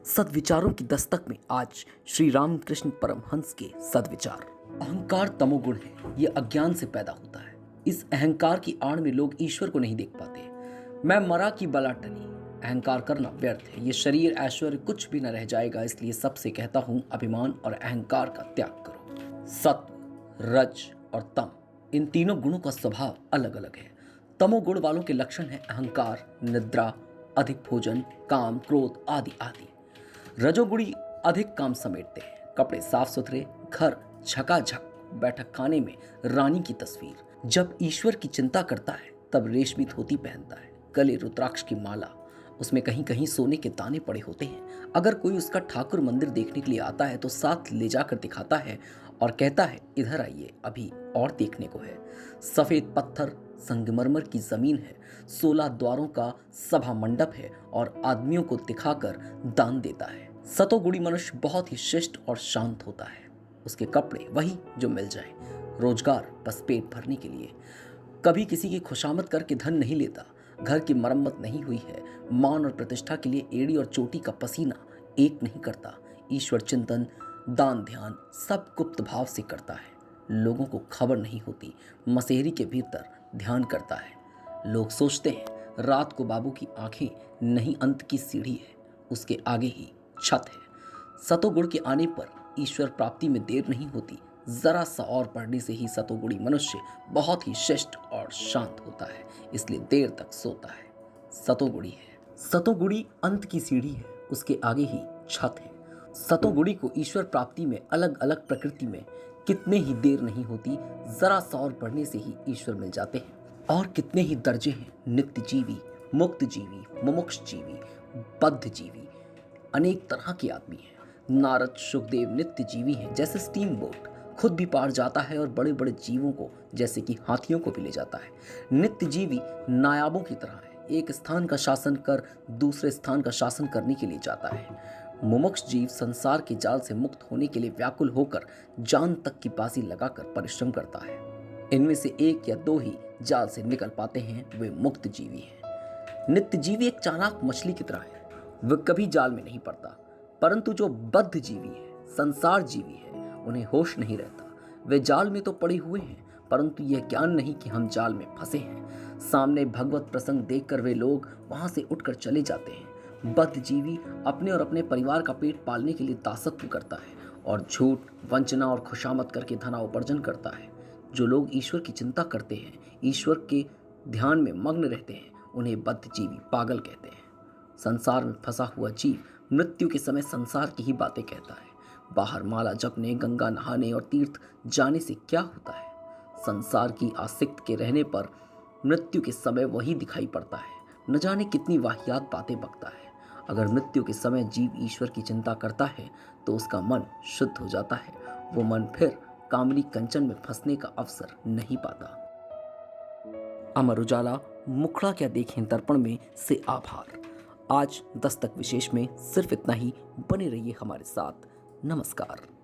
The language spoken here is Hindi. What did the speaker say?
सद्विचारों की दस्तक में आज श्री रामकृष्ण परमहंस के सद्विचार। अहंकार तमोगुण है, यह अज्ञान से पैदा होता है। इस अहंकार की आड़ में लोग ईश्वर को नहीं देख पाते। मैं मरा की बला टली, अहंकार करना व्यर्थ है। ये शरीर ऐश्वर्य कुछ भी न रह जाएगा, इसलिए सबसे कहता हूं अभिमान और अहंकार का त्याग करो। सत्व, रज और तम, इन तीनों गुणों का स्वभाव अलग अलग है। तमोगुण वालों के लक्षण है अहंकार, निद्रा, अधिक भोजन, काम, क्रोध आदि आदि। रजोगुणी अधिक काम समेटते हैं, कपड़े साफ सुथरे, घर झकाझक, बैठक खाने में रानी की तस्वीर। जब ईश्वर की चिंता करता है तब रेशमी धोती पहनता है, गले रुद्राक्ष की माला, उसमें कहीं कहीं सोने के दाने पड़े होते हैं। अगर कोई उसका ठाकुर मंदिर देखने के लिए आता है तो साथ ले जाकर दिखाता है और कहता है इधर आइए, अभी और देखने को है। सफेद पत्थर, संगमरमर की जमीन है, 16 द्वारों का सभा मंडप है और आदमियों को दिखाकर दान देता है। सतोगुणी मनुष्य बहुत ही शिष्ट और शांत होता है। उसके कपड़े वही जो मिल जाए, रोजगार बस पेट भरने के लिए। कभी किसी की खुशामद करके धन नहीं लेता, घर की मरम्मत नहीं हुई है, मान और प्रतिष्ठा के लिए एड़ी और चोटी का पसीना एक नहीं करता। ईश्वर चिंतन, दान ध्यान सब गुप्त भाव से करता है, लोगों को खबर नहीं होती। मसेहरी के भीतर ध्यान करता है। लोग सोचते हैं रात को बाबू की आंखें नहीं, अंत की सीढ़ी है, उसके आगे ही छत है। सतोगुण के आने पर ईश्वर प्राप्ति में देर नहीं होती। जरा सा और पढ़ने से ही सतोगुणी मनुष्य बहुत ही शिष्ट और शांत होता है, इसलिए देर तक सोता है। सतोगुणी है, सतोगुणी अंत की सीढ़ी है, उसके आगे ही छत है। सतोगुणी को ईश्वर प्राप्ति में अलग अलग प्रकृति में कितने ही देर नहीं होती, जरा सा और पढ़ने से ही ईश्वर मिल जाते हैं। और कितने ही दर्जे हैं, नित्य जीवी, मुक्त जीवी, मुमुक्ष जीवी, बद्ध जीवी, अनेक तरह के आदमी हैं। नारद, सुखदेव नित्य जीवी हैं, जैसे स्टीम बोट खुद भी पार जाता है और बड़े बड़े जीवों को जैसे कि हाथियों को भी ले जाता है। नित्य जीवी नायाबों की तरह है, एक स्थान का शासन कर दूसरे स्थान का शासन करने के लिए जाता है। मुमुक्ष जीव संसार के जाल से मुक्त होने के लिए व्याकुल होकर जान तक की बाजी लगाकर परिश्रम करता है। इनमें से एक या दो ही जाल से निकल पाते हैं, वे मुक्त जीवी हैं। नित्य जीवी एक चालाक मछली की तरह है, वह कभी जाल में नहीं पड़ता। परंतु जो बद्ध जीवी है, संसार जीवी है, उन्हें होश नहीं रहता। वे जाल में तो पड़े हुए हैं, परंतु यह ज्ञान नहीं कि हम जाल में फंसे हैं। सामने भगवत प्रसंग देखकर वे लोग वहां से उठकर चले जाते हैं। बद्ध जीवी अपने और अपने परिवार का पेट पालने के लिए दासत्व करता है और झूठ, वंचना और खुशामद करके धनोपार्जन करता है। जो लोग ईश्वर की चिंता करते हैं, ईश्वर के ध्यान में मग्न रहते हैं, उन्हें बद्ध जीवी पागल कहते हैं। संसार में फंसा हुआ जीव मृत्यु के समय संसार की ही बातें कहता है। बाहर माला जपने, गंगा नहाने और तीर्थ जाने से क्या होता है? संसार की आसक्त के रहने पर मृत्यु के समय वही दिखाई पड़ता है। न जाने कितनी वाहियात बातें बकता है। अगर मृत्यु के समय जीव ईश्वर की चिंता करता है तो उसका मन शुद्ध हो जाता है। वो मन फिर कामनी कंचन में फंसने का अवसर नहीं पाता। अमर उजाला, मुखड़ा क्या देखें दर्पण में से आभार। आज दस्तक विशेष में सिर्फ इतना ही। बने रहिए हमारे साथ। नमस्कार।